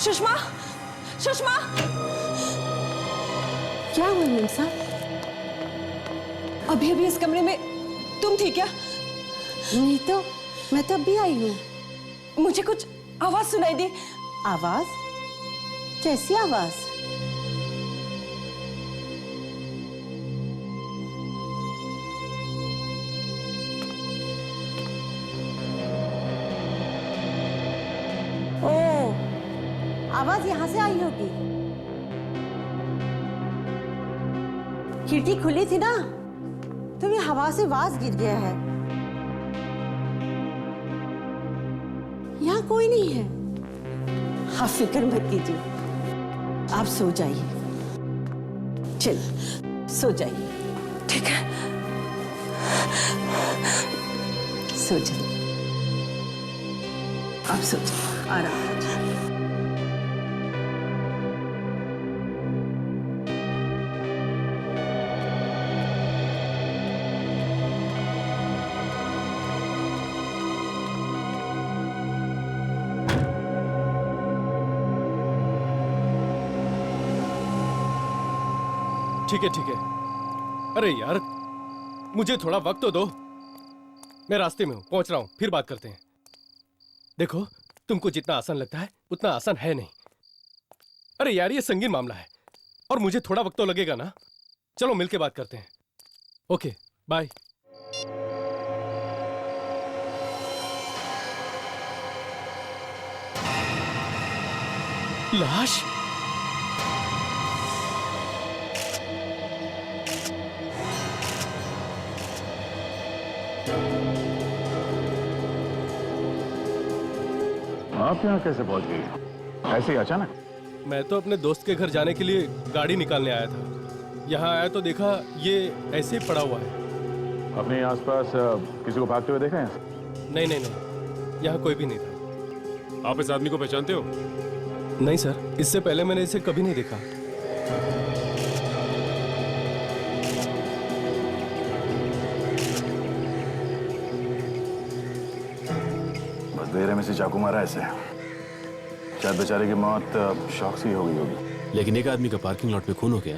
सुषमा, सुषमा, क्या हुआ मीम साहब? अभी अभी इस कमरे में तुम थी क्या? नहीं तो, मैं तो अभी आई हूँ। मुझे कुछ आवाज सुनाई दी। आवाज? कैसी आवाज? ओ, आवाज यहाँ से आई होगी। खिड़की खुली थी ना, तो ये हवा से वाज गिर गया है। यहाँ कोई नहीं है। आप फिक्र मत कीजिए, आप सो जाइए। चल, सो जाइए। ठीक है, सो जाइए। आप सो जाइए, आराम कीजिए। ठीक है ठीक है। अरे यार, मुझे थोड़ा वक्त तो दो। मैं रास्ते में हूं, पहुंच रहा हूं, फिर बात करते हैं। देखो, तुमको जितना आसान लगता है उतना आसान है नहीं। अरे यार, ये संगीन मामला है और मुझे थोड़ा वक्त तो लगेगा ना। चलो मिलके बात करते हैं। Okay, bye. लाश? आप यहाँ कैसे पहुँच गई? ऐसे ही अचानक? मैं तो अपने दोस्त के घर जाने के लिए गाड़ी निकालने आया था। यहाँ आया तो देखा ये ऐसे ही पड़ा हुआ है। अपने आसपास किसी को भागते हुए देखा है? नहीं नहीं नहीं, यहाँ कोई भी नहीं था। आप इस आदमी को पहचानते हो? नहीं सर, इससे पहले मैंने इसे कभी नहीं देखा। बस देर में से चाकू मारा ऐसे। शायद बेचारे की मौत शौक से ही हो गई होगी। लेकिन एक आदमी का पार्किंग लॉट में खून हो गया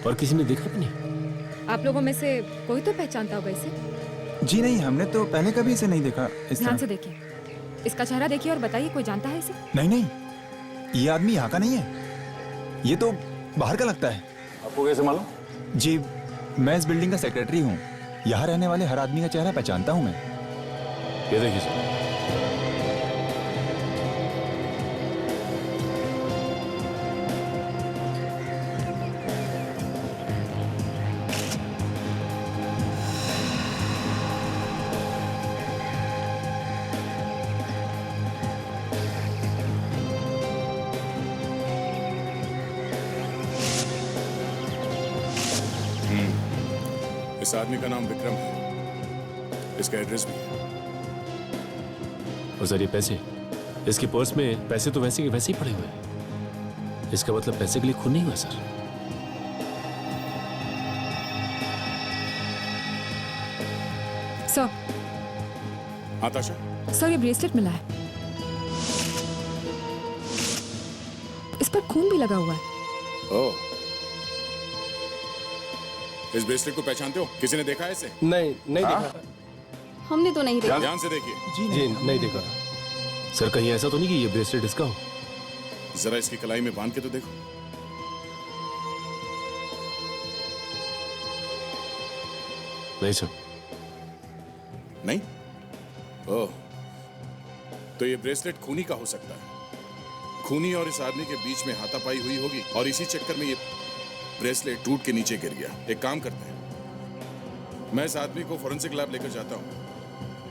और किसी ने देखा भी नहीं। आप लोगों में से कोई तो पहचानता होगा इसे? जी नहीं, हमने तो पहले कभी इसे नहीं देखा इस ध्यान तरह। से देखिए, इसका चेहरा देखिए और बताइए कोई जानता है इसे? नहीं नहीं, ये आदमी यहाँ का नहीं है, ये तो बाहर का लगता है। आपको कैसे मालूम? जी, मैं इस बिल्डिंग का सेक्रेटरी हूँ। यहाँ रहने वाले हर आदमी का चेहरा पहचानता हूँ मैं। ये देखिए सर। इस आदमी का नाम विक्रम है, इसका एड्रेस भी है। और सर ये पैसे, इसके पर्स में पैसे तो वैसे के वैसे ही पड़े हुए हैं। इसका मतलब पैसे के लिए खून नहीं हुआ सर। सर, हाँ ताशा? सर ये ब्रेसलेट मिला है, इस पर खून भी लगा हुआ है। ओह, इस ब्रेसलेट को पहचानते हो? किसी ने देखा है इसे? नहीं नहीं देखा। हमने तो नहीं देखा। ध्यान से देखिए। जी नहीं देखा। सर कहीं ऐसा तो नहीं कि ये ब्रेसलेट इसका हो? जरा इसकी कलाई में बांध के तो देखो। नहीं सर। नहीं? ओह, तो ये ब्रेसलेट खूनी का हो सकता है। खूनी और इस आदमी के बीच में हाथापाई हुई होगी और इसी चक्कर में ये ब्रेसलेट टूट के नीचे गिर गया। एक काम करते हैं, मैं इस आदमी को फोरेंसिक लैब लेकर जाता हूं,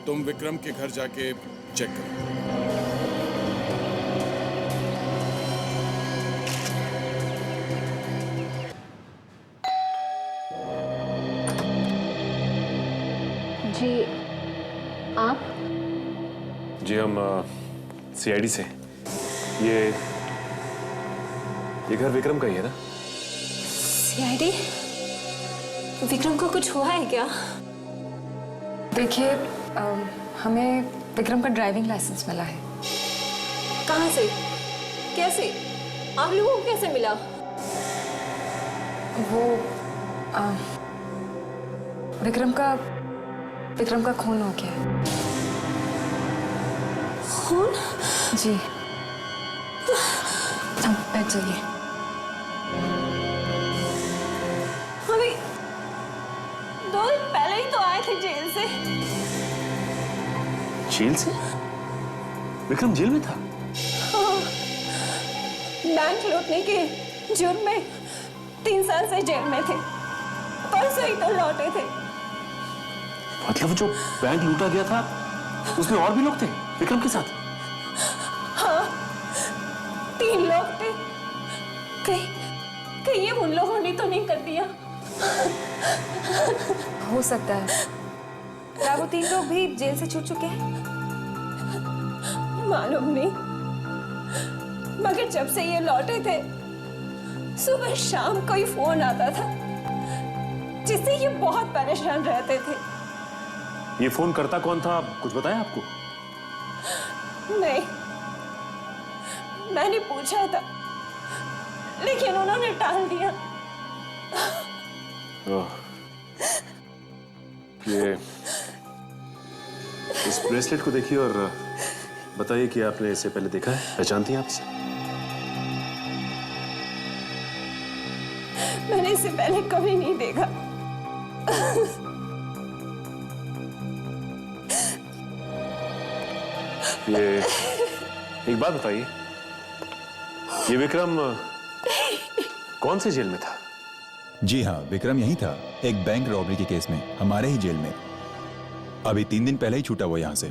तुम विक्रम के घर जाके चेक करो। जी, आप? जी हम सीआईडी से। ये घर विक्रम का ही है ना? सीआईडी? विक्रम को कुछ हुआ है क्या? देखिए, हमें विक्रम का ड्राइविंग लाइसेंस मिला है। कहाँ से? कैसे? आप लोगों को कैसे मिला? वो विक्रम का खून हो गया है। खून? जी। अब बैठ जाइए। अभी 2 दिन पहले ही तो आए थे जेल से। जेल से? विक्रम जेल में था? बैंक लूटने के जुर्म में 3 साल से जेल में थे। परसों ही तो लौटे थे। मतलब जो बैंक लूटा गया था उसमें और भी लोग थे विक्रम के साथ? हाँ, 3 लोग थे। कहीं ये उन लोगों ने तो नहीं कर दिया? हो सकता है। क्या वो 3 लोग भी जेल से छूट चुके हैं? मालूम नहीं, मगर जब से ये लौटे थे सुबह शाम कोई फोन आता था जिससे ये बहुत परेशान रहते थे। ये फोन करता कौन था, कुछ बताया आपको? नहीं, मैंने पूछा था लेकिन उन्होंने टाल दिया। ये इस ब्रेसलेट को देखिए और बताइए कि आपने इसे पहले देखा है, पहचानती हैं आप इसे? मैंने इसे पहले कभी नहीं देखा। ये एक बात बताइए, ये विक्रम कौन से जेल में था? जी हाँ, विक्रम यहीं था, एक बैंक रॉबरी के केस में, हमारे ही जेल में। अभी 3 दिन पहले ही छूटा वो यहाँ से।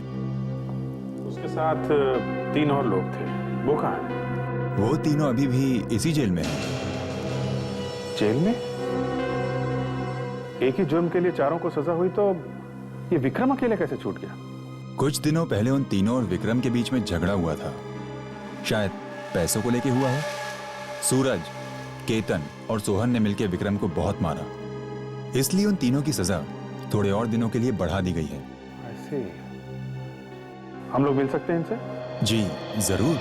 उसके साथ 3 और लोग थे, वो कहाँ हैं? वो तीनों अभी भी इसी जेल में हैं। जेल में? एक ही जुर्म के लिए 4 को सजा हुई तो ये विक्रम अकेले कैसे छूट गया? कुछ दिनों पहले उन तीनों और विक्रम के बीच में झगड़ा हुआ था, शायद पैसों को लेके हुआ हो। सूरज, केतन और सोहन ने मिलकर विक्रम को बहुत मारा, इसलिए उन तीनों की सजा थोड़े और दिनों के लिए बढ़ा दी गई है। ऐसे हम लोग मिल सकते हैं इनसे? जी जरूर।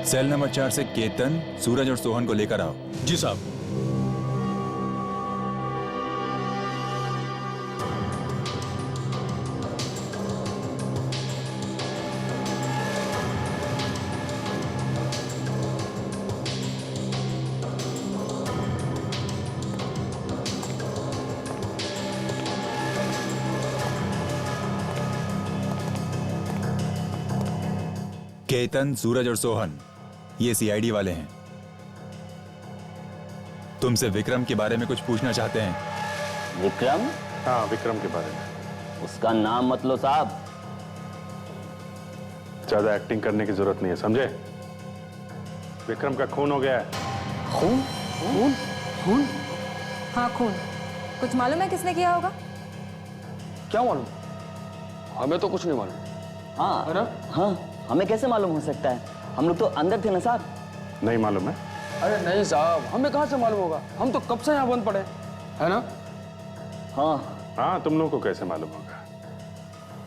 सेल नंबर 4 से केतन, सूरज और सोहन को लेकर आओ। जी साहब। केतन, सूरज और सोहन ये सीआईडी वाले हैं। तुमसे विक्रम के बारे में कुछ पूछना चाहते हैं। विक्रम? हाँ, विक्रम के बारे में। उसका नाम मत लो साहब। ज्यादा एक्टिंग करने की जरूरत नहीं है, समझे? विक्रम का खून हो गया है। खून? खून? खून? हाँ, खून। कुछ मालूम है किसने किया होगा? क्या मालूम? हमें तो कुछ नहीं मालूम। हाँ है ना? हाँ, हमें कैसे मालूम हो सकता है? हम लोग तो अंदर थे ना साहब। नहीं मालूम है? अरे नहीं साहब, हमें कहाँ से मालूम होगा? हम तो कब से यहाँ बंद पड़े, है ना? हाँ हाँ, तुम लोग को कैसे मालूम होगा?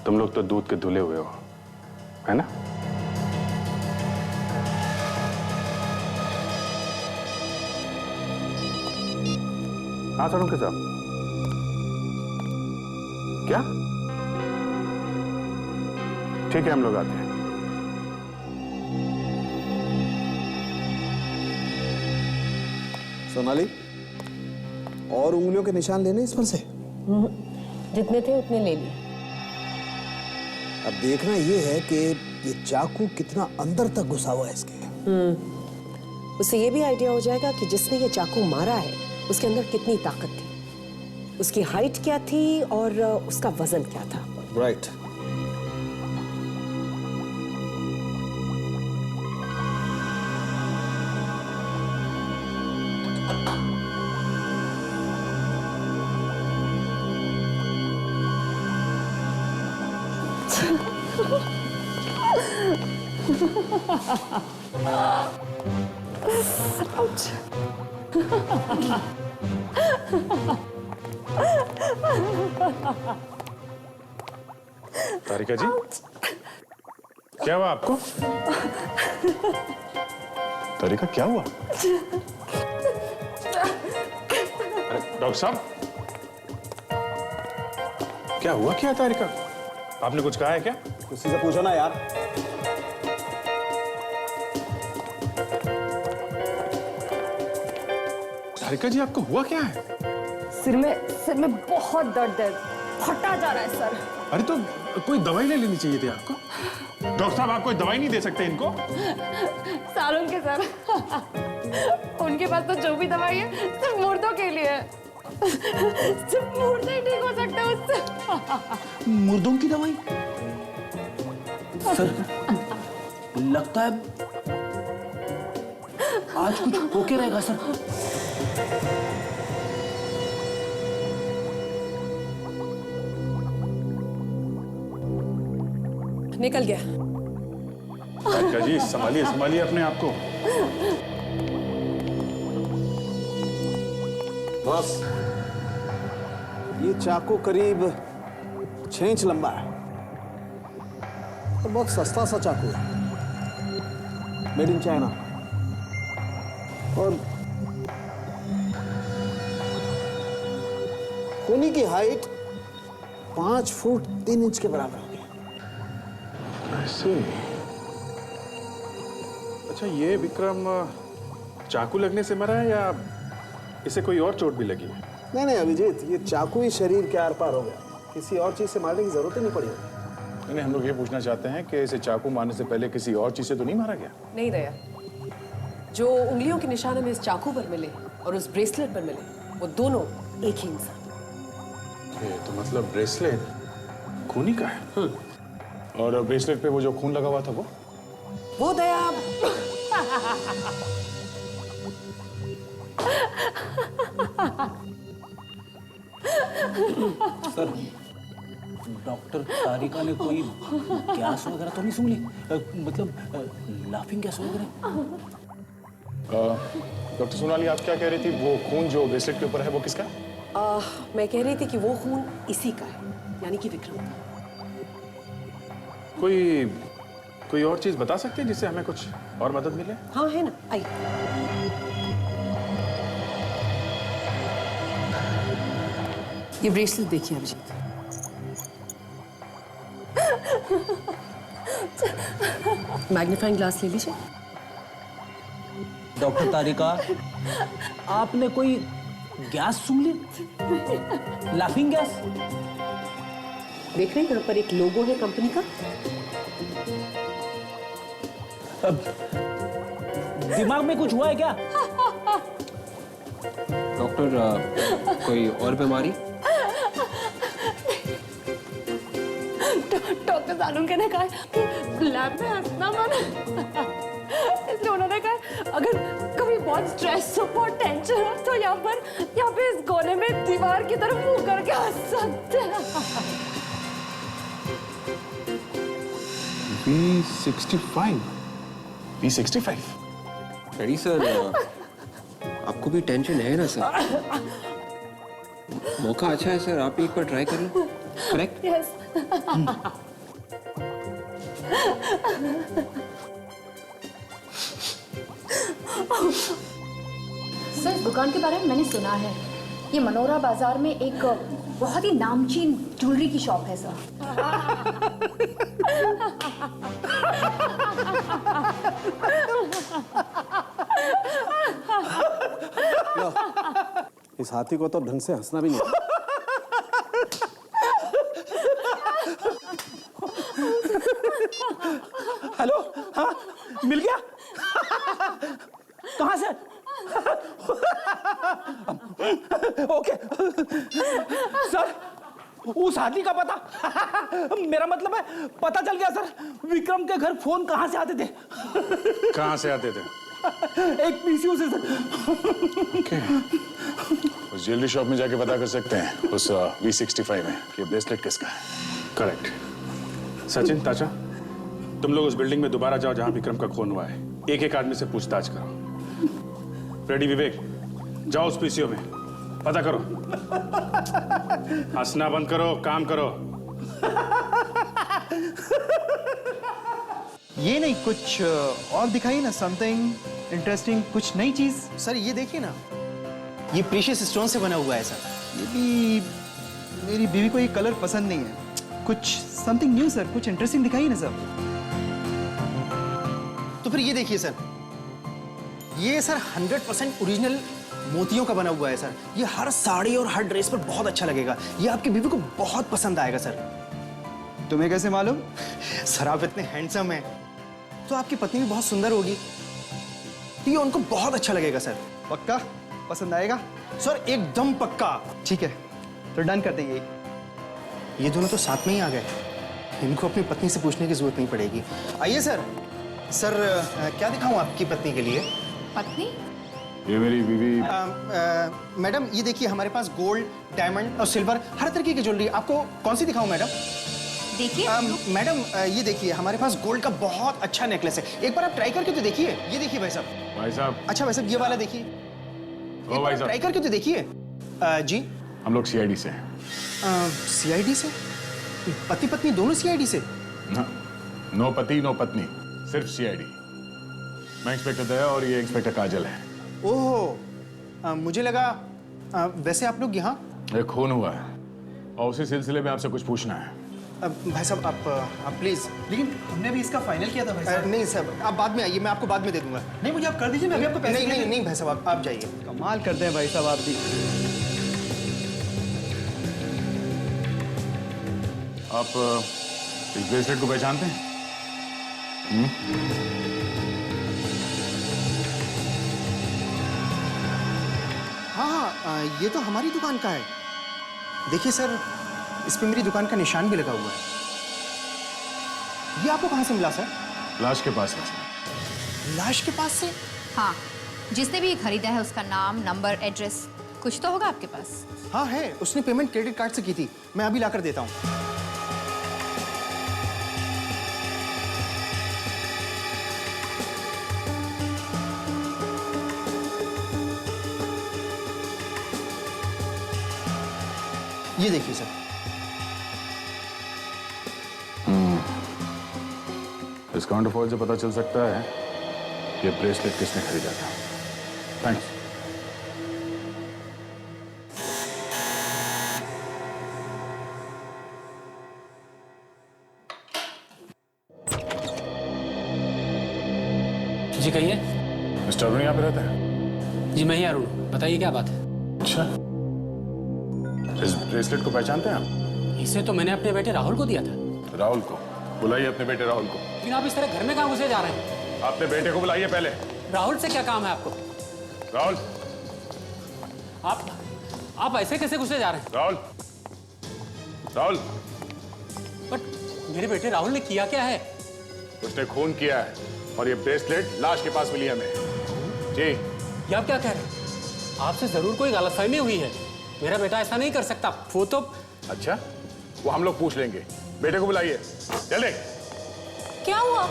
तुम लोग तो दूध के धुले हुए हो, है ना? हाँ सरों के साहब। क्या? ठीक है, हम लोग आते हैं। सोनाली, और उंगलियों के निशान लेने इस पर से? जितने थे उतने ले लिए। अब देखना ये है कि ये चाकू कितना अंदर तक घुसा हुआ है इसके। उससे ये भी आइडिया हो जाएगा कि जिसने ये चाकू मारा है उसके अंदर कितनी ताकत थी, उसकी हाइट क्या थी और उसका वजन क्या था। राइट। तारिका जी, क्या हुआ आपको? तारिका क्या हुआ? अरे डॉक्टर साहब, क्या हुआ क्या तारिका? आपने कुछ कहा है क्या? किसी से पूछो ना यार। तारिका जी, आपको हुआ क्या है? सिर में बहुत दर्द है, फटा जा रहा है सर। अरे तो कोई दवाई ले लेनी चाहिए थी आपको। डॉक्टर साहब, आप कोई दवाई नहीं दे सकते इनको? सालों के सर, उनके पास तो जो भी दवाई है सिर्फ मुर्दों के लिए है। सिर्फ मुर्दे ही ठीक हो सकते हैं उससे। मुर्दों की दवाई? सर, लगता है आज कुछ होके रहेगा सर। निकल गया। तारिका जी, संभालिए अपने आप को। बस ये चाकू करीब 6 इंच लंबा है और बहुत सस्ता सा चाकू है, मेड इन चाइना। और खूनी की हाइट 5 फुट 3 इंच के बराबर होगी। ऐसे? अच्छा, ये विक्रम चाकू लगने से मरा है या इसे कोई और चोट भी लगी है? नहीं अभिजीत, ये चाकू ही शरीर के आर पार हो गया, किसी और चीज से मारने की जरूरत ही नहीं पड़ी। नहीं, हम लोग ये पूछना चाहते हैं कि इसे चाकू मारने से पहले किसी और चीज से तो नहीं मारा गया? नहीं दया, जो उंगलियों के निशान हमें इस चाकू पर मिले और उस ब्रेसलेट पर मिले, वो दोनों एक ही इंसान। तो मतलब ब्रेसलेट खूनी का है? और ब्रेसलेट पे वो जो खून लगा हुआ था वो दया। सर, डॉक्टर तारिका ने कोई गैस वगैरह तो नहीं सूंघ ली? मतलब लाफिंग गैस वगैरह? डॉक्टर सोनाली, आप क्या कह रही थी? वो खून जो ब्रेसलेट के ऊपर है वो किसका? मैं कह रही थी कि वो खून इसी का है, यानी कि विक्रम का। कोई और चीज बता सकते हैं जिससे हमें कुछ और मदद मिले? हाँ है ना, आई। ये ब्रेसलेट देखिए अभिजीत। मैग्नीफाइंग ग्लास ले लीजिए। डॉक्टर तारिका, आपने कोई गैस सूंघ ली? Laughing gas? देख रहे हैं यहाँ पर एक लोगो है कंपनी का। दिमाग में कुछ हुआ है क्या? डॉक्टर, कोई और बीमारी? डॉक्टर सालुंके ने कहा कि लैब में हंसना मना, इसलिए उन्होंने कहा अगर कभी बहुत स्ट्रेस हो, बहुत टेंशन हो तो यहाँ पे इस कोने में दीवार की तरफ मुंह करके हंस सकते हैं। P65? रेडी सर, आपको भी टेंशन है ना सर? मौका अच्छा है सर, आप एक बार ट्राई कर लो। करेक्ट? यस। सर, इस दुकान के बारे में मैंने सुना है। ये मनोरा बाजार में एक बहुत ही नामचीन ज्वेलरी की शॉप है सर। इस हाथी को तो ढंग से हंसना भी नहीं। हेलो, हाँ, मिल गया? कहाँ से? ओके सर, उस हाथी का पता मेरा मतलब है पता चल गया सर। विक्रम के घर फोन कहाँ से आते थे? कहाँ से आते थे? एक पीसीओ से सर। ओके, उस ज्वेलरी शॉप में जाके पता कर सकते हैं उस V65 में कि ब्रेसलेट किसका है। करेक्ट। सचिन, ताचा, तुम लोग उस बिल्डिंग में दोबारा जाओ जहां विक्रम का खून हुआ है। एक एक आदमी से पूछताछ करो। रेडी विवेक, जाओ उस पीसीओ में पता करो। हंसना बंद करो, काम करो। ये नहीं, कुछ और दिखाइए ना, समथिंग इंटरेस्टिंग, कुछ नई चीज। सर ये देखिए ना, ये प्रीशियस स्टोन से बना हुआ है सर। ये भी मेरी बीवी को ये कलर पसंद नहीं है। कुछ समथिंग न्यू सर, कुछ इंटरेस्टिंग दिखाइए ना सर। तो फिर ये देखिए सर, ये सर 100% ओरिजिनल मोतियों का बना हुआ है सर। ये हर साड़ी और हर ड्रेस पर बहुत अच्छा लगेगा। ये आपकी बीवी को बहुत पसंद आएगा सर। तुम्हें कैसे मालूम? सर आप इतने हैंडसम हैं, तो आपकी पत्नी भी बहुत सुंदर होगी, तो ये उनको बहुत अच्छा लगेगा सर। पक्का पसंद आएगा? सर एकदम पक्का। ठीक है, तो डन कर देंगे। ये दोनों तो साथ में ही आ गए, इनको अपनी पत्नी से पूछने की जरूरत नहीं पड़ेगी। आइए सर। सर क्या दिखाऊं आपकी पत्नी के लिए? पत्नी? ये मेरी बीवी। मैडम ये देखिए, हमारे पास गोल्ड, डायमंड और सिल्वर हर तरीके की ज्वेलरी। आपको कौन सी दिखाऊं मैडम? देखिए मैडम ये देखिए, हमारे पास गोल्ड का बहुत अच्छा नेकलेस है। एक बार आप ट्राई करके तो देखिए। ये देखिए भाई साहब। भाई साहब। अच्छा भाई साहब, ये वाला देखिए। ओ भाई साहब, ट्राई करके तो देखिए। जी हम लोग सीआईडी से हैं। सीआईडी से? पति पत्नी दोनों सीआईडी से? नो पति नो पत्नी, सिर्फ सीआईडी। मैं इंस्पेक्टर दया और ये इंस्पेक्टर काजल है। ओह, मुझे लगा वैसे आप लोग यहाँ। एक खून हुआ है और उसी सिलसिले में आपसे कुछ पूछना है। भाई साहब आप प्लीज। लेकिन हमने भी इसका फाइनल किया था भाई साहब। नहीं सर, आप बाद में आइए, मैं आपको बाद में दे दूंगा। नहीं, मुझे आप कर दीजिए, मैं अभी आपको पैसे नहीं भाई साहब, आप जाइए। कमाल करते हैं भाई साहब आप भी। आप इस ब्रेसलेट को पहचानते हैं? हाँ, ये तो हमारी दुकान का है। देखिए सर, इस पे मेरी दुकान का निशान भी लगा हुआ है। ये आपको कहाँ से मिला सर? लाश के पास है। लाश के पास से? हाँ, जिसने भी ये खरीदा है उसका नाम, नंबर, एड्रेस कुछ तो होगा आपके पास। हाँ है, उसने पेमेंट क्रेडिट कार्ड से की थी। मैं अभी लाकर देता हूँ। ये देखिए सर। इस काउंटरफॉल से पता चल सकता है कि ब्रेसलेट किसने खरीदा था। थैंक्स। जी कहिए। मिस्टर अरुण यहाँ पे रहता है? जी मैं ही अरुण, बताइए क्या बात है? अच्छा, इस ब्रेसलेट को पहचानते हैं आप? इसे तो मैंने अपने बेटे राहुल को दिया था। राहुल को? बुलाइए अपने बेटे राहुल को। लेकिन आप इस तरह घर में कहाँ घुसे जा रहे हैं? अपने बेटे को बुलाइए पहले। राहुल से क्या काम है आपको? राहुल। आप ऐसे कैसे घुसे जा रहे हैं? राहुल। राहुल। बट मेरे बेटे राहुल ने किया क्या है? उसने खून किया है और ये ब्रेसलेट लाश के पास मिली हमें। जी। ये आप क्या कह रहे हैं? आपसे जरूर कोई गलतफहमी हुई है। मेरा बेटा ऐसा नहीं कर सकता। वो तो। अच्छा, वो हम लोग पूछ लेंगे। बेटे को बुलाइए जल्दी। क्या हुआ?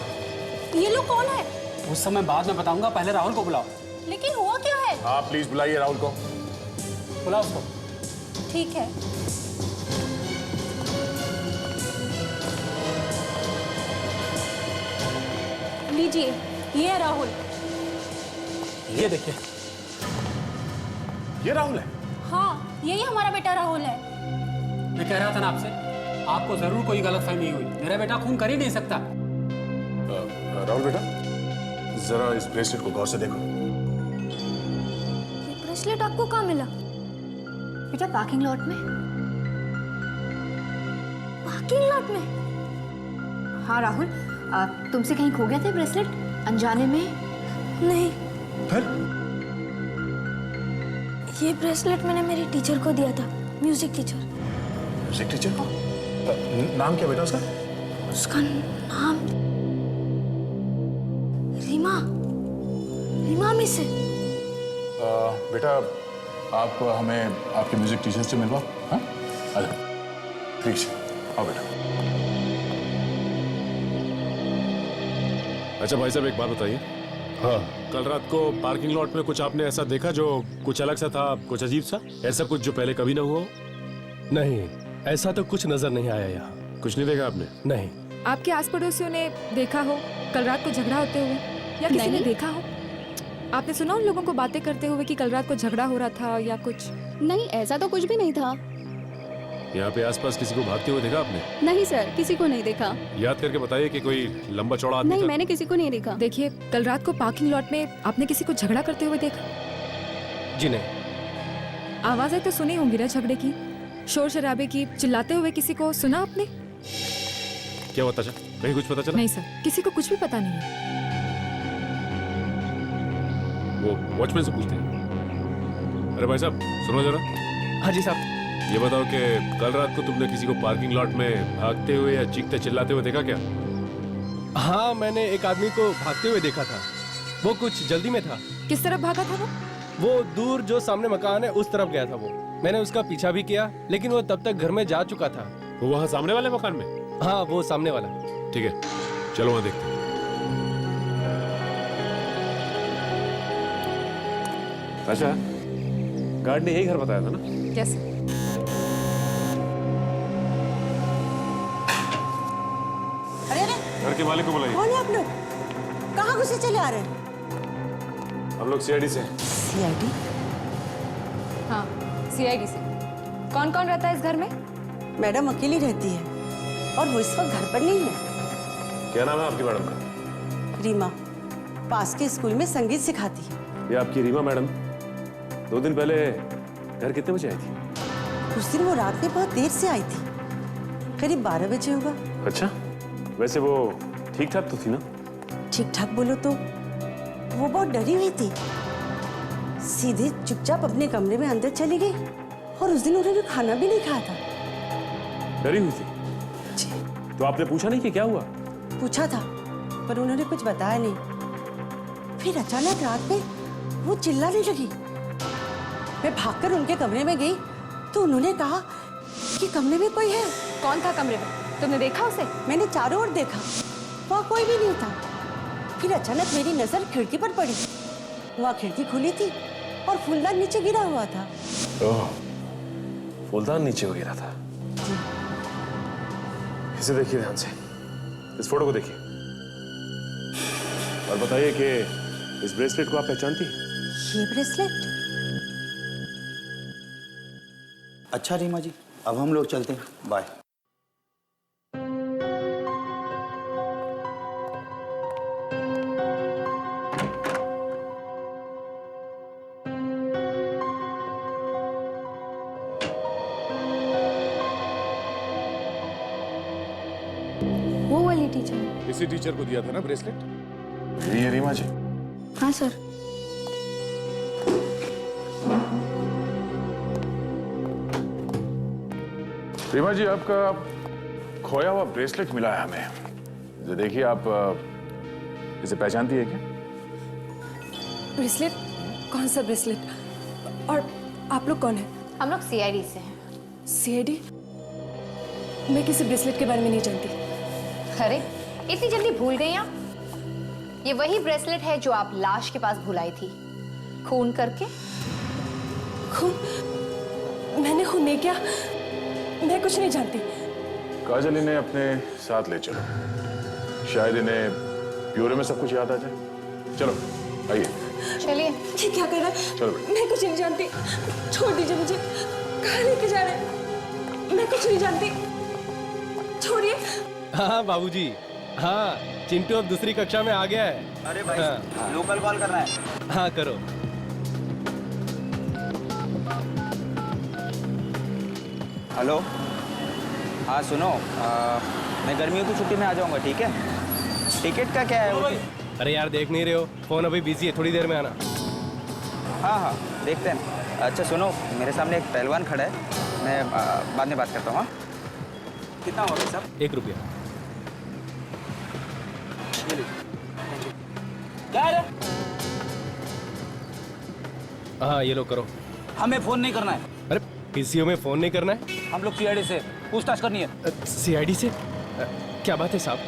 ये लोग कौन है? उस समय बाद में बताऊंगा, पहले राहुल को बुलाओ। लेकिन हुआ क्या है? आप प्लीज बुलाइए राहुल को। बुलाओ उसको। ठीक है। लीजिए, ये है राहुल। ये देखिए, ये राहुल है। हाँ, यही हमारा बेटा राहुल है। मैं कह रहा था ना आपसे, आपको जरूर कोई गलतफहमी हुई। मेरा बेटा खून कर ही नहीं सकता। राहुल बेटा, जरा इस ब्रेसलेट को गौर से देखो। ये ब्रेसलेट आपको कहाँ मिला? बेटा पार्किंग लॉट में। पार्किंग लॉट में? हाँ राहुल, तुमसे कहीं खो गए थे ब्रेसलेट अनजाने में? नहीं। फिर? ये ब्रेसलेट मैंने मेरी टीचर को दिया था, म्यूजिक टीचर। म्यूजिक टीचर को? नाम क्या बेटा उसका? उसका नाम रीमा। रीमा मिस है। बेटा, आप हमें आपके म्यूजिक टीचर से मिलवाओ। हाँ, प्लीज आओ बेटा। अच्छा भाई साहब, एक बात बताइए। हाँ, कल रात को पार्किंग लॉट में कुछ आपने ऐसा देखा जो कुछ अलग सा था, कुछ अजीब सा, ऐसा कुछ जो पहले कभी ना हुआ हो? नहीं, ऐसा तो कुछ नजर नहीं आया यहाँ। कुछ नहीं देखा आपने? नहीं। आपके आस पड़ोसियों ने देखा हो कल रात को झगड़ा होते हुए, या किसी ने नहीं। देखा हो? आपने सुना उन लोगों को बातें करते हुए कि कल रात को झगड़ा हो रहा था या कुछ? नहीं, ऐसा तो कुछ भी नहीं था। यहाँ पे आसपास किसी को भागते हुए देखा आपने? नहीं सर, किसी को नहीं देखा। याद करके बताइए कि कोई लंबा चौड़ा आदमी नहीं, था? मैंने किसी को नहीं देखा। देखिए, कल रात को पार्किंग लॉट में आपने किसी को झगड़ा करते हुए देखा? जी नहीं। आवाजें तो सुनी होंगी ना झगड़े की, शोर शराबे की, चिल्लाते हुए किसी को सुना आपने? क्या हुआ ताशा? कहीं कुछ पता चला? नहीं सर, किसी को कुछ भी पता नहीं है। वो वॉचमैन से पूछते हैं। अरे भाई साहब सुनो जरा। हाँ जी साहब। ये बताओ कि कल रात को तुमने किसी को पार्किंग लॉट में भागते हुए या चीखते चिल्लाते हुए देखा क्या? हाँ, मैंने एक आदमी को भागते हुए देखा था। वो कुछ जल्दी में था। किस तरफ भागा था वो? वो दूर जो सामने मकान है उस तरफ गया था वो। मैंने उसका पीछा भी किया, लेकिन वो तब तक घर में जा चुका था। वो वहाँ सामने वाले मकान में? हाँ, वो सामने वाला। ठीक है, चलो वहाँ देखते हैं। अच्छा, गार्ड ने यही घर बताया था ना? यस। घर के मालिक को बुलाइए। कौन है आप लोग? कहाँ घुसे चले आ रहे हैं? हम लोग सीआईडी से। सीआईडी? हाँ, सीआईडी से। कौन कौन रहता है इस घर में? मैडम अकेली रहती है और वो इस वक्त घर पर नहीं है। क्या नाम है आपकी मैडम का? रीमा, पास के स्कूल में संगीत सिखाती है। ये आपकी रीमा मैडम 2 दिन पहले घर कितने बजे आई थी? उस दिन वो रात में बहुत देर से आई थी, करीब 12 बजे होगा। अच्छा, वैसे वो ठीक ठाक तो थी ना? ठीक ठाक बोलो तो वो बहुत डरी हुई थी, सीधे चुपचाप अपने कमरे में अंदर चली गई और उस दिन उन्होंने खाना भी नहीं खाया था। डरी हुई थी? तो आपने पूछा नहीं कि क्या हुआ? पूछा था पर उन्होंने कुछ बताया नहीं। फिर अचानक रात में वो चिल्लाने लगी। मैं भागकर उनके कमरे में गई तो उन्होंने कहा कि कमरे में कोई है। कौन था कमरे में? तुमने देखा उसे? मैंने चारों ओर देखा, वहाँ कोई भी नहीं था। फिर अचानक मेरी नजर खिड़की पर पड़ी। वहाँ खिड़की खुली थी और फूलदान नीचे गिरा हुआ था। ओह, फूलदान नीचे गिरा था। इसे देखिए ध्यान से, इस फोटो को देखिए और बताइए कि इस ब्रेसलेट को आप पहचानती हैं? ये ब्रेसलेट? अच्छा रीमा जी, अब हम लोग चलते हैं। बाय। वो वाली टीचर? इसी टीचर को दिया था ना ब्रेसलेट? ये रीमा जी। हाँ सर। रीमा जी, आपका खोया हुआ ब्रेसलेट मिला है हमें। ये देखिए, आप इसे पहचानती है क्या? ब्रेसलेट? कौन सा ब्रेसलेट? और आप लोग कौन हैं? हम लोग सीआईडी से हैं। सीआईडी? मैं किसी ब्रेसलेट के बारे में नहीं जानती। अरे, इतनी जल्दी भूल गई आप? ये वही ब्रेसलेट है जो आप लाश के पास भुलाई थी, खून करके। खून? मैंने खून नहीं किया, मैं कुछ नहीं जानती। काजल, इन्हें अपने साथ ले चलो, शायद इन्हें ब्यूरो में सब कुछ याद आ जाए। चलो आइए। चलिए। ये क्या कर रहा है? चलो। मैं कुछ नहीं जानती, छोड़ दीजिए मुझे। कहाँ लेके जा रहे हैं? मैं कुछ नहीं जानती, छोड़िए। हाँ बाबूजी, हाँ, चिंटू अब दूसरी कक्षा में आ गया है। अरे भाई, हाँ। लोकल कॉल करना है। हाँ करो। हेलो, हाँ सुनो, मैं गर्मियों की छुट्टी में आ जाऊंगा, ठीक है? टिकट का क्या है? अरे यार, देख नहीं रहे हो? फोन अभी बिजी है, थोड़ी देर में आना। हाँ हाँ, देखते हैं। अच्छा सुनो, मेरे सामने एक पहलवान खड़ा है, मैं बाद में बात करता हूँ। कितना होगा साहब? 1 रुपया। क्या है? हाँ ये लो, करो। हमें फोन नहीं करना है। अरे पीसीओ में फोन नहीं करना है? हम लोग सीआईडी से पूछताछ करनी है। सीआईडी से? क्या बात है साहब?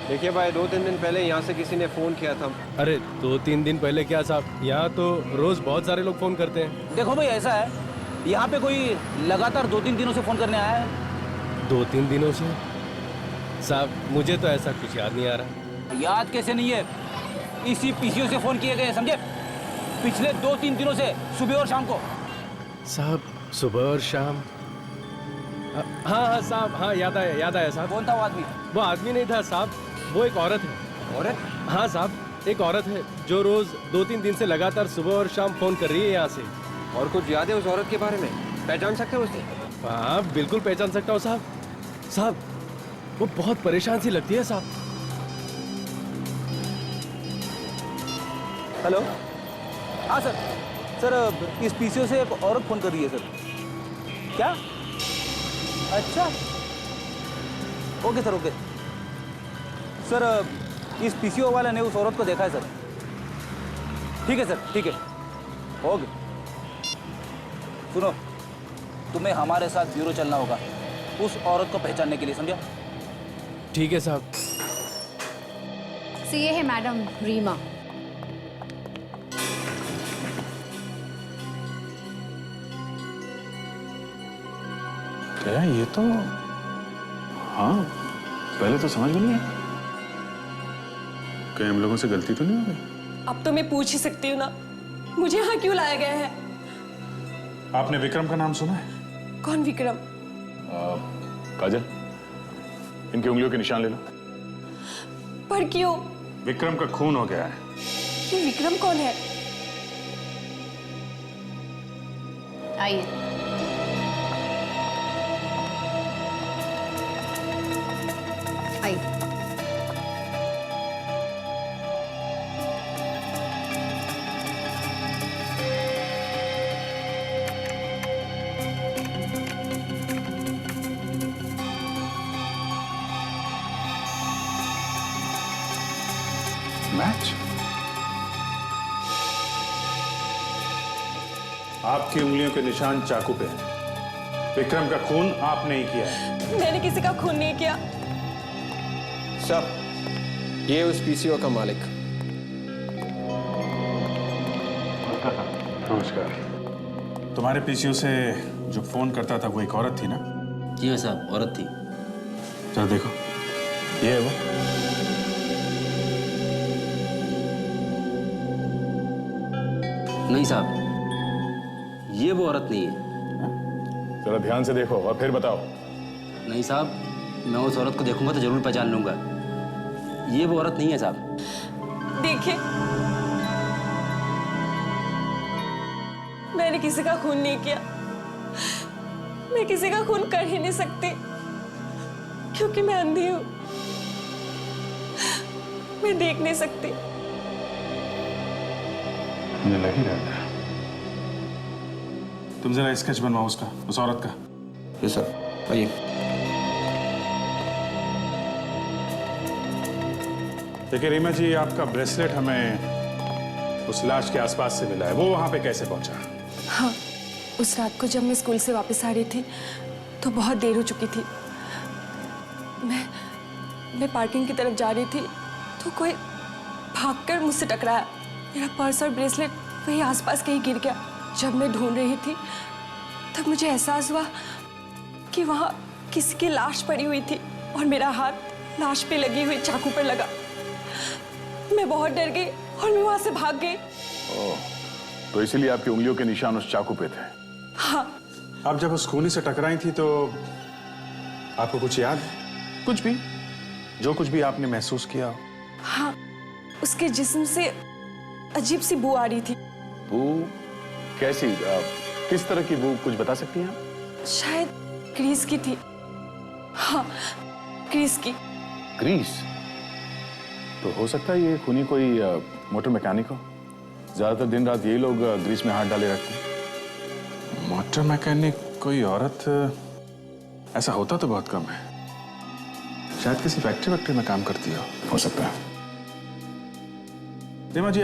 देखिए भाई, 2-3 दिन पहले यहाँ से किसी ने फोन किया था। अरे 2-3 दिन पहले क्या साहब, यहाँ तो रोज बहुत सारे लोग फोन करते हैं। देखो भाई, ऐसा है, यहाँ पे कोई लगातार 2-3 दिनों से फोन करने आया है। 2-3 दिनों से? साहब मुझे तो ऐसा कुछ याद नहीं आ रहा। याद कैसे नहीं है? इसी पीसीओ से फोन किए गए, समझे? पिछले 2-3 दिनों से सुबह और शाम को। साहब सुबह और शाम? हाँ साहब, हाँ याद आया साहब। कौन था वो आदमी? वो आदमी नहीं था साहब, वो एक औरत है। औरत? हाँ साहब, एक औरत है जो रोज 2-3 दिन से लगातार सुबह और शाम फोन कर रही है यहाँ से। और कुछ याद है उस औरत के बारे में? पहचान सकते हो उसे? हाँ बिल्कुल पहचान सकता हूँ साहब। साहब वो बहुत परेशान सी लगती है साहब। हेलो, हाँ सर इस पीसीओ से एक औरत फोन कर रही है सर। क्या? अच्छा, ओके सर, ओके सर। इस पीसीओ वाले ने उस औरत को देखा है सर। ठीक है सर, ठीक है, ओके। सुनो, तुम्हें हमारे साथ ब्यूरो चलना होगा उस औरत को पहचानने के लिए, समझा? ठीक है साहब। ये है मैडम रीमा। क्या ये तो, हाँ पहले तो समझ में नहीं आया। कहीं हम लोगों से गलती तो नहीं हो गई? अब तो मैं पूछ ही सकती हूँ ना, मुझे यहाँ क्यों लाया गया है? आपने विक्रम का नाम सुना है? कौन विक्रम? काजल, इनकी उंगलियों के निशान ले लो। पर क्यों? विक्रम का खून हो गया है। ये विक्रम कौन है? आइए। आइए। मैच? आपकी उंगलियों के निशान चाकू पे हैं। विक्रम का खून आपने ही किया है। मैंने किसी का खून नहीं किया। सब, ये उस पीसीओ का मालिक। नमस्कार। तुम्हारे पीसीओ से जो फोन करता था वो एक औरत थी ना? जी हाँ साहब, औरत थी। जरा देखो, ये है वो। नहीं साहब, ये वो औरत नहीं है। जरा ध्यान से देखो और फिर बताओ। नहीं साहब, मैं उस औरत को देखूंगा तो जरूर पहचान लूंगा। ये वो औरत नहीं है साहब। देखिए, मैंने किसी का खून नहीं किया। मैं किसी का खून कर ही नहीं सकती क्योंकि मैं अंधी हूं। मैं देख नहीं सकती। मुझे लग ही रहा था। तुम जरा स्केच बनवाओ उसका, उस औरत का। जी सर, आइए। देखिए रीमा जी, आपका ब्रेसलेट हमें उस लाश के आसपास से मिला है। वो वहां पे कैसे पहुंचा? हाँ, उस रात को जब मैं स्कूल से वापस आ रही थी तो बहुत देर हो चुकी थी। मैं पार्किंग की तरफ जा रही थी तो कोई भागकर मुझसे टकराया। मेरा पर्स और ब्रेसलेट वही आसपास कहीं गिर गया। जब मैं ढूंढ रही थी तब मुझे एहसास हुआ कि वहां किसी की लाश पड़ी हुई थी और मेरा हाथ लाश पे लगी हुई चाकू पर लगा। मैं बहुत डर गई और मैं वहां से भाग गई। तो इसीलिए आपकी उंगलियों के निशान उस चाकू पे थे? हाँ। आप जब उस खूनी से टकराई थी तो आपको कुछ याद? कुछ भी, जो कुछ भी आपने महसूस किया हो? हाँ, उसके जिस्म से अजीब सी बू आ रही थी। बू? कैसी? किस तरह की बू, कुछ बता सकती हैं आप? शायद ग्रीस की थी। हाँ, ग्रीस की। ग्रीस? तो हो सकता है ये खूनी कोई मोटर मैकेनिक हो। ज्यादातर दिन रात यही लोग ग्रीस में हाथ डाले रखते हैं। मोटर मैकेनिक कोई औरत? ऐसा होता तो बहुत कम है। शायद किसी फैक्ट्री में काम करती हो सकता है। रीमा जी,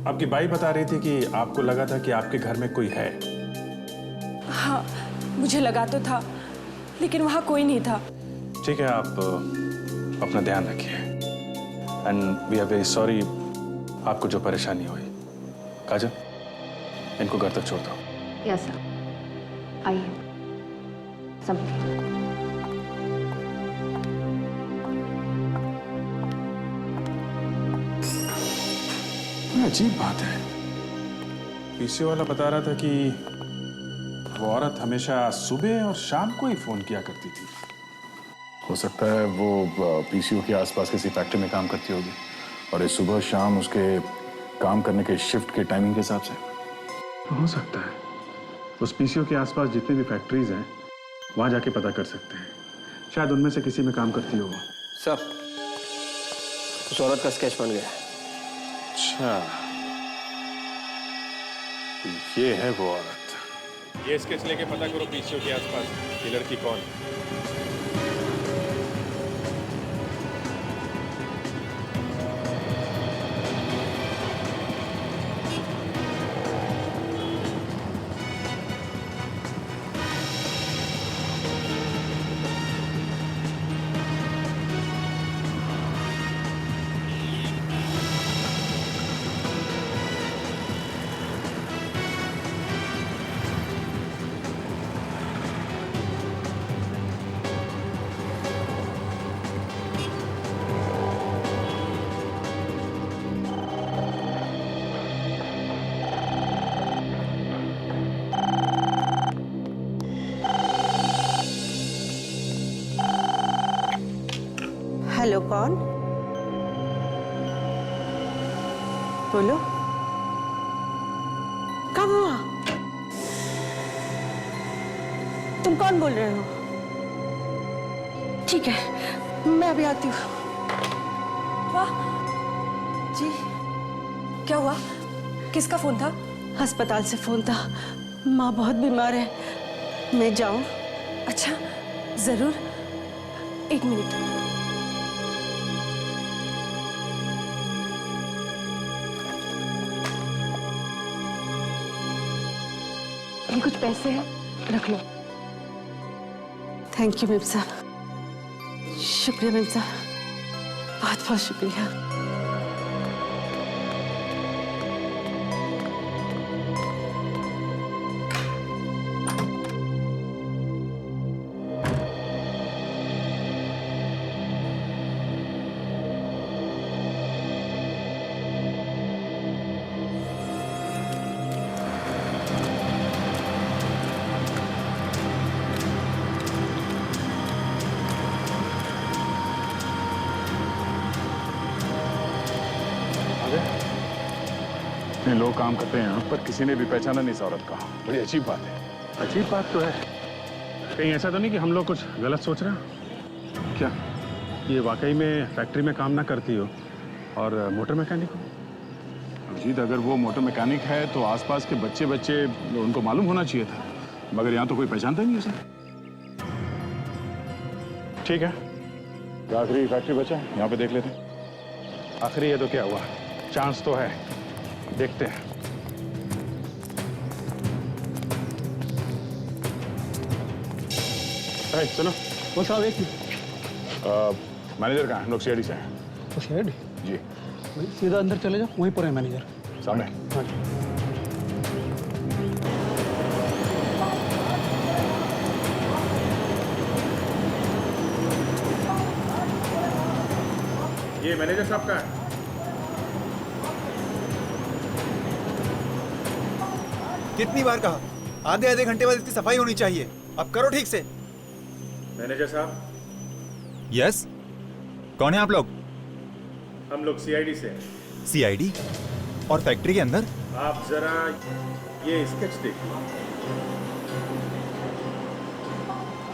आपकी बाई बता रही थी कि आपको लगा था कि आपके घर में कोई है। हाँ, मुझे लगा तो था, लेकिन वहां कोई नहीं था। ठीक है, आप अपना ध्यान रखिए। And we are very sorry आपको जो परेशानी हुई। काजल, इनको घर तक छोड़ दो। यस सर, आइए। सब बड़ी अजीब बात है। पीसीओ वाला बता रहा था कि वो औरत हमेशा सुबह और शाम को ही फोन किया करती थी। हो सकता है वो पीसीओ के आसपास किसी फैक्ट्री में काम करती होगी और ये सुबह शाम उसके काम करने के शिफ्ट के टाइमिंग के हिसाब से। हो सकता है। उस पीसीओ के आसपास जितनी भी फैक्ट्रीज हैं वहां जाके पता कर सकते हैं, शायद उनमें से किसी में काम करती हो वो। सर, उस औरत का स्केच बन गया। अच्छा, ये है वो औरत। ये स्केच लेके पता करो पीसीओ के आसपास ये लड़की कौन है। हेलो, कौन? बोलो, कब हुआ? तुम कौन बोल रहे हो? ठीक है, मैं अभी आती हूँ। वाह जी, क्या हुआ? किसका फोन था? अस्पताल से फोन था। माँ बहुत बीमार है, मैं जाऊँ? अच्छा, जरूर। एक मिनट। ये कुछ पैसे हैं, रख लो। थैंक यू मेम साहब, शुक्रिया मेम साहब, बहुत बहुत शुक्रिया। इतने लोग काम करते हैं यहाँ पर, किसी ने भी पहचाना नहीं इस औरत का। बड़ी अजीब बात है। अजीब बात तो है। कहीं ऐसा तो नहीं कि हम लोग कुछ गलत सोच रहे हैं? क्या ये वाकई में फैक्ट्री में काम ना करती हो और मोटर मैकेनिक हो? अजीत, अगर वो मोटर मैकेनिक है तो आसपास के बच्चे उनको मालूम होना चाहिए था, मगर यहाँ तो कोई पहचानता ही नहीं उसे। ठीक है, तो आखिरी फैक्ट्री बचा है, यहाँ पे देख लेते हैं। आखिरी है तो क्या हुआ, चांस तो है, देखते हैं। सुनो, वो साहब एक मैनेजर कहाँ है? हम लोग सीआईडी से हैं। तो शेड जी, सीधा अंदर चले जाओ, वहीं पर है मैनेजर सामने। हाँ। ये मैनेजर साहब का है। कितनी बार कहा, आधे आधे घंटे बाद इसकी सफाई होनी चाहिए। अब करो ठीक से। मैनेजर साहब। यस, कौन है आप लोग? हम लोग सीआईडी से हैं। सीआईडी? और फैक्ट्री के अंदर? आप जरा ये स्केच देखिए।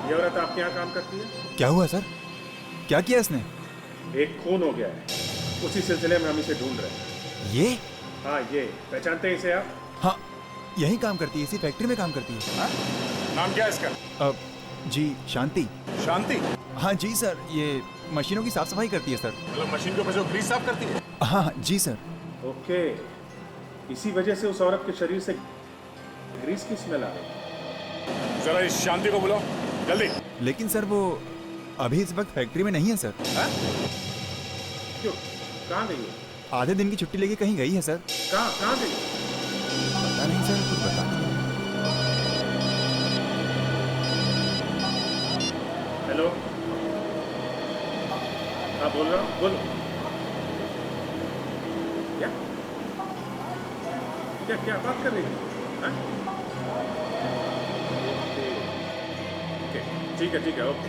ये औरत आपके यहाँ काम करती है? क्या हुआ सर? क्या किया इसने? एक खून हो गया है, उसी सिलसिले में हम इसे ढूंढ रहे हैं। ये? हाँ, ये पहचानते हैं इसे आप? हाँ, यही काम करती है, इसी फैक्ट्री में काम करती है। हाँ? नाम क्या है इसका? जी शांति। शांति? हाँ जी सर, ये मशीनों की साफ सफाई करती है सर। मतलब मशीन के ऊपर जो ग्रीस साफ करती है? हाँ जी सर। ओके, इसी वजह से उस औरत के शरीर से ग्रीस की स्मेल आ रही। जरा इस शांति को बुलाओ जल्दी। लेकिन सर वो अभी इस वक्त फैक्ट्री में नहीं है सर। क्यों, कहाँ गई है? आधे दिन की छुट्टी लेके कहीं गई है सर। कहाँ गई? पता नहीं सर, कुछ बता नहीं। हेलो, हाँ बोल रहा हूँ, बोलो। क्या क्या क्या बात कर रही है? ओके, ठीक है, ओके।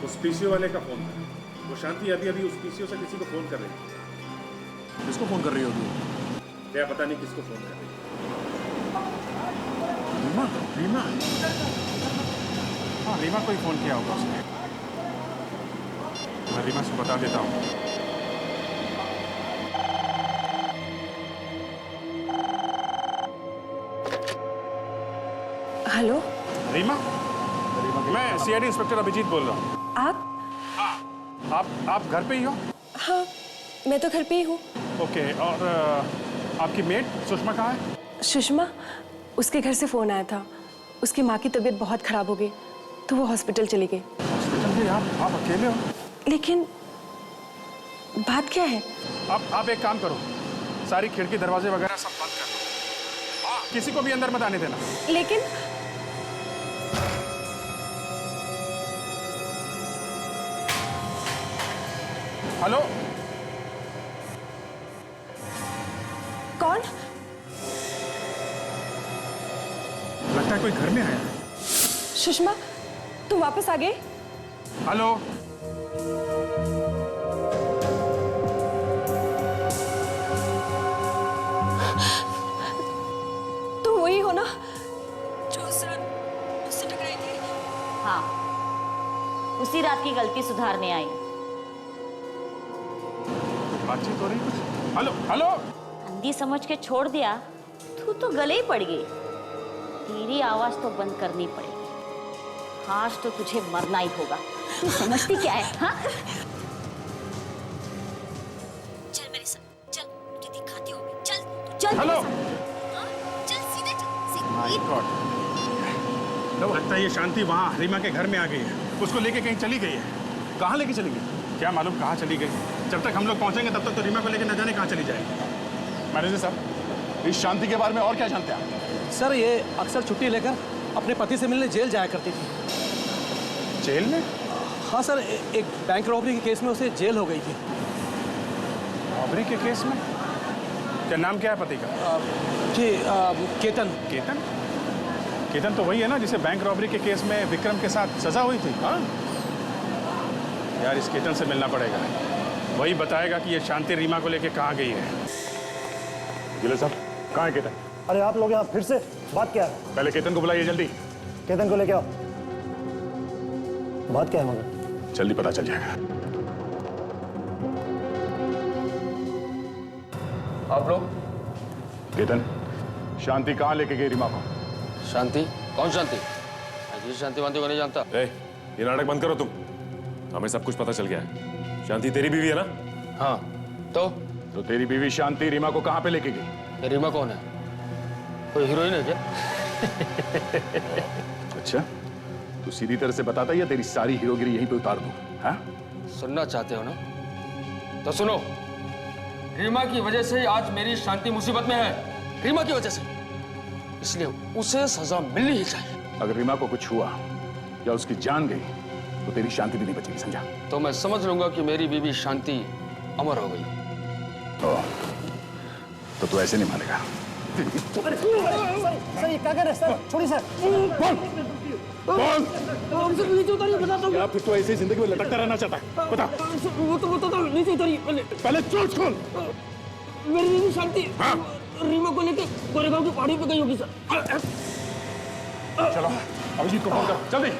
उस पीसीओ वाले का फोन था। वो शांति अभी अभी उस पीसीओ से किसी को फोन कर रही है। किसको फोन कर रही हो तू? क्या पता नहीं किसको फोन कर रही है। रीमा? हाँ, रीमा को ही फोन किया होगा उसने। मैं रीमा से बता देता हूँ। हेलो रीमा? मैं सीआईडी इंस्पेक्टर अभिजीत बोल रहा हूँ। आप? आप घर पे ही हो? हाँ, मैं तो घर पे ही हूँ। ओके, और आपकी मेट सुषमा कहाँ है? सुषमा, उसके घर से फोन आया था। उसकी माँ की तबीयत बहुत खराब हो गई, तो वो हॉस्पिटल चली गई। हॉस्पिटल में? आप अकेले हो? लेकिन बात क्या है? आप एक काम करो, सारी खिड़की दरवाजे वगैरह सब बंद कर दो। हाँ, किसी को भी अंदर मत आने देना। लेकिन हेलो? कौन? लगता है कोई घर में आया। सुषमा, तुम वापस आ गए? हेलो? तुम वही हो ना जो उससे टकराई थी? हाँ, उसी रात की गलती सुधारने आई। बातचीत हो रही कुछ? Hello hello? अंधी समझ के छोड़ दिया, तू तो गले ही पड़ गई। तेरी आवाज तो बंद करनी पड़ेगी। आज तो तुझे मरना ही होगा। तू समझती क्या है? हाँ? चल मेरे साथ, चल, मुझे दिखाती हूँ। चल, तू चल। हेलो? हाँ? चल सीधे चल। माय गॉड, लगता है ये शांति वहाँ रीमा के घर में आ गई है। उसको लेके कहीं चली गई है। कहाँ लेके चली गई? क्या मालूम कहाँ चली गई। जब तक हम लोग पहुंचेंगे तब तक तो रीमा को लेके न जाने कहाँ चली जाएगी। मैनेजर साहब, इस शांति के बारे में और क्या जानते हैं आप? सर, ये अक्सर छुट्टी लेकर अपने पति से मिलने जेल जाया करती थी। जेल में? हाँ सर, एक बैंक रॉबरी के केस में उसे जेल हो गई थी। रॉबरी के केस में? क्या नाम क्या है पति का? जी, केतन। केतन? केतन तो वही है ना जिसे बैंक रॉबरी के केस में विक्रम के साथ सजा हुई थी। हाँ यार, इस केतन से मिलना पड़ेगा। वही बताएगा कि ये शांति रीमा को लेके कहाँ गई है। जिले साहब, कहाँ है केतन? अरे आप लोग यहाँ फिर से बात क्या है? पहले केतन को बुलाइए जल्दी। केतन को लेके आओ। बात क्या है मगर? जल्दी पता चल जाएगा। आप लोग? केतन, शांति कहाँ लेके गई रीमा को? शांति? कौन शांति? जी शांति वांति को नहीं जानता। ये नाटक बंद करो तुम। हमें सब कुछ पता चल गया है। शांति तेरी बीवी है ना? हाँ, तो तेरी बीवी शांति रीमा को कहाँ पे लेके गई? रीमा कौन है? कोई हीरोइन है क्या? अच्छा, तू सीधी तरह से बताता या तेरी सारी हीरोगिरी यहीं पे उतार दूं? हाँ? सुनना चाहते हो ना? तो सुनो। रीमा की वजह से आज मेरी शांति मुसीबत में है। रीमा की वजह से। इसलिए उसे सजा मिलनी ही चाहिए। अगर रीमा को कुछ हुआ या उसकी जान गई तो तेरी शांति भी नहीं बचेगी, समझा? तो मैं समझ लूंगा कि मेरी बीवी शांति अमर हो गई। तो तू ऐसे नहीं मानेगा। सर, ये क्या कर रहे हैं सर? छोड़िए सर। हमसे नीचे उतारिए, बताता हूँ। या फिर तू ऐसे जिंदगी में लटकता रहना चाहता है? बता। वो तो बताता हूँ, नीचे उतारिए पहले चोट खोल। मेरी बीवी शांति रीमा को लेकर गोरेगांव की पहाड़ी पे गई होगी सर। चलो, अभिजीत को फोन कर, जल्दी।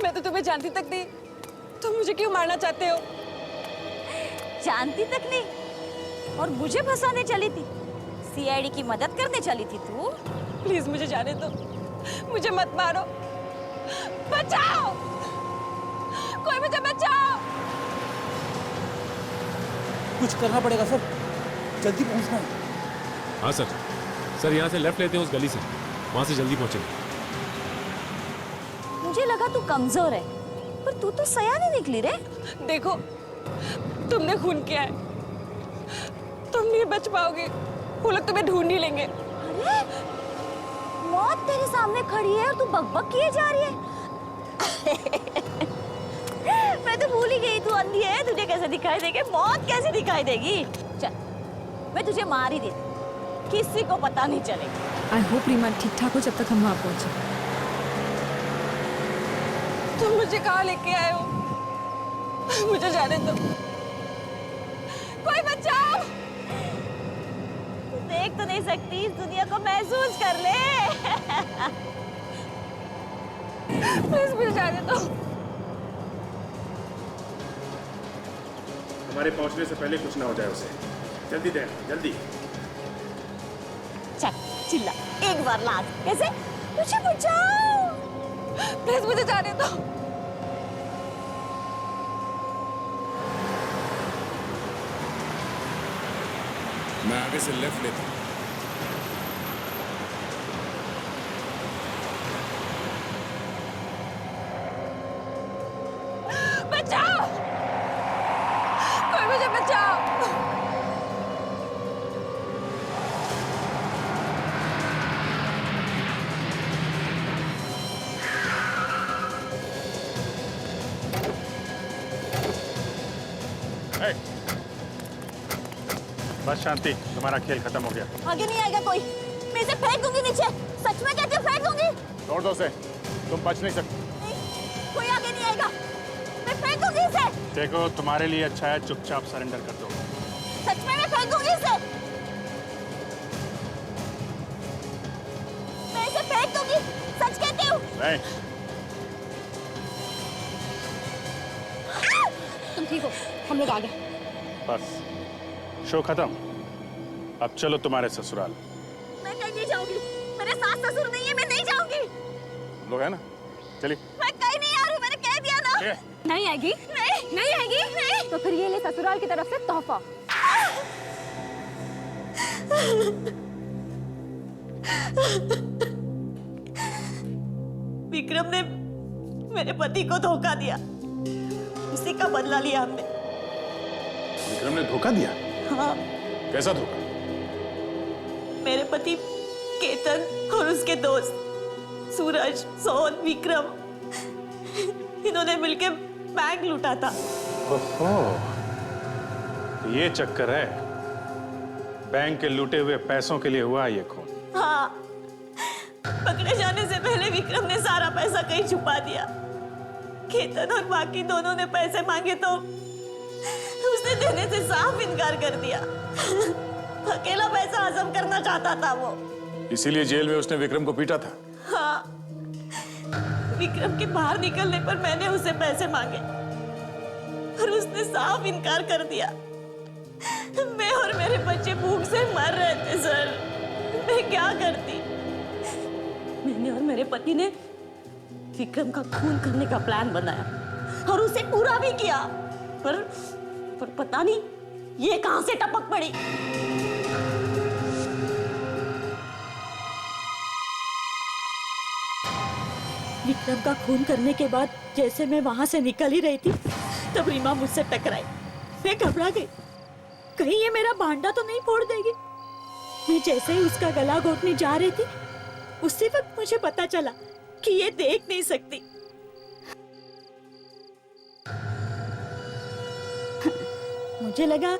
मैं तो तुम्हें जानती तक नहीं, तुम मुझे क्यों मारना चाहते हो? जानती तक नहीं और मुझे फंसाने चली थी। सीआईडी की मदद करने चली थी तू। प्लीज मुझे जाने दो, मुझे मत मारो। बचाओ, कोई मुझे बचाओ। कुछ करना पड़ेगा सर। जल्दी पहुंचना है। हाँ सर। सर यहाँ से लेफ्ट लेते हैं उस गली से, वहां से जल्दी पहुंचेंगे। मुझे लगा तू कमजोर है, पर तू तो सयानी निकली रे। देखो, तुमने खून किया है, तुम नहीं बच पाओगे, वो लोग तुम्हें ढूंढ ही लेंगे। अरे मौत तेरे सामने खड़ी है और तू बकबक किए जा रही है। मैं तो भूल ही गई तू अंधी है, तुझे कैसे दिखाई देगी मौत, कैसे दिखाई देगी। चल मैं तुझे मार ही दे, किसी को पता नहीं चलेगा। आई होप रीमा ठीक ठाक हो जब तक हम वहाँ पहुंचे। तुम मुझे कहाँ लेके आए हो? मुझे जाने दो, कोई बचाओ। तू देख तो नहीं सकती, इस दुनिया को महसूस कर ले। प्लीज मुझे जाने दो। हमारे पहुंचने से पहले कुछ ना हो जाए उसे। जल्दी दे, जल्दी। चल चिल्ला एक बार लाज, कैसे? मुझे बचाओ, प्लीज मुझे जाने दो। मैं आगे से लेफ्ट लेता हूं। बचाओ, कोई मुझे बचाओ। बस शांति, तुम्हारा खेल खत्म हो गया। आगे नहीं आएगा कोई, मैं इसे फेंक दूंगी नीचे। सच में कहती हूँ फेंक दूंगी। छोड़ दो उसे, तुम बच नहीं सकते। कोई आगे नहीं आएगा, मैं फेंक दूंगी इसे। देखो तुम्हारे लिए अच्छा है चुपचाप सरेंडर कर दो। सच में मैं फेंक दूंगी इसे, मैं इसे फेंक दूंगी, सच कहती हूँ। नहीं। तुम ठीक हो, हम लोग आ गए। बस शो खत्म, अब चलो तुम्हारे ससुराल। मैं कहीं नहीं जाऊंगी, मेरे सास ससुर नहीं है, मैं नहीं जाऊंगी। लोग है ना, चलिए। मैं कहीं नहीं आ रही हूँ, मैंने कह दिया ना। नहीं आएगी? नहीं आएगी? नहीं। तो फिर ये ले ससुराल की तरफ से तोहफा। विक्रम ने मेरे पति को धोखा दिया, उसी का बदला लिया हमने। विक्रम ने धोखा दिया? हाँ। कैसा धोखा? मेरे पति केतन और उसके दोस्त सूरज, सोहन, विक्रम, इन्होंने मिलकर बैंक लूटा था। ओहो, ये चक्कर है। बैंक के लूटे हुए पैसों के लिए हुआ ये खून। हाँ, पकड़े जाने से पहले विक्रम ने सारा पैसा कहीं छुपा दिया। केतन और बाकी दोनों ने पैसे मांगे तो उसने देने से साफ इनकार कर दिया। अकेला पैसा हजम करना चाहता था वो। इसीलिए जेल में उसने विक्रम को पीटा था। हाँ, विक्रम के बाहर निकलने पर मैंने उसे पैसे मांगे और उसने साफ इनकार कर दिया। मैं और मेरे बच्चे भूख से मर रहे थे सर, मैं क्या करती? मैंने और मेरे पति ने विक्रम का खून करने का प्लान बनाया और उसे पूरा भी किया, पर पता नहीं ये कहां से टपक पड़ी। विक्रम का खून करने के बाद जैसे मैं वहां से निकल ही रही थी, तब रीमा मुझसे टकराई। मैं घबरा गई, कहीं ये मेरा भांडा तो नहीं फोड़ देगी। मैं जैसे ही उसका गला घोटने जा रही थी, उसी वक्त मुझे पता चला कि ये देख नहीं सकती। मुझे लगा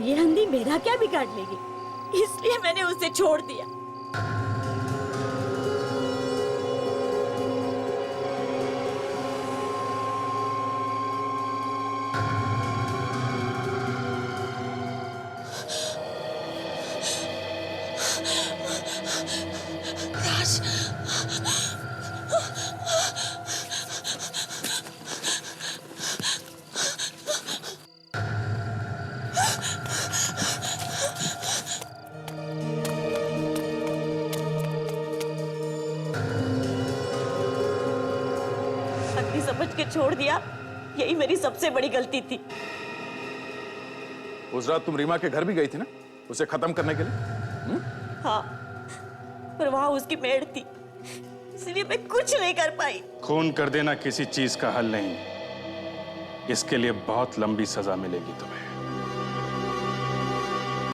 ये अंधी मेरा क्या बिगाड़ लेगी, इसलिए मैंने उसे छोड़ दिया। समझ के छोड़ दिया, यही मेरी सबसे बड़ी गलती थी। उस रात तुम रीमा के घर भी गई थी ना? उसे खत्म करने के लिए? हाँ, पर वहां उसकी मेड थी, इसलिए मैं कुछ नहीं कर पाई। खून कर देना किसी चीज का हल नहीं, इसके लिए बहुत लंबी सजा मिलेगी तुम्हें।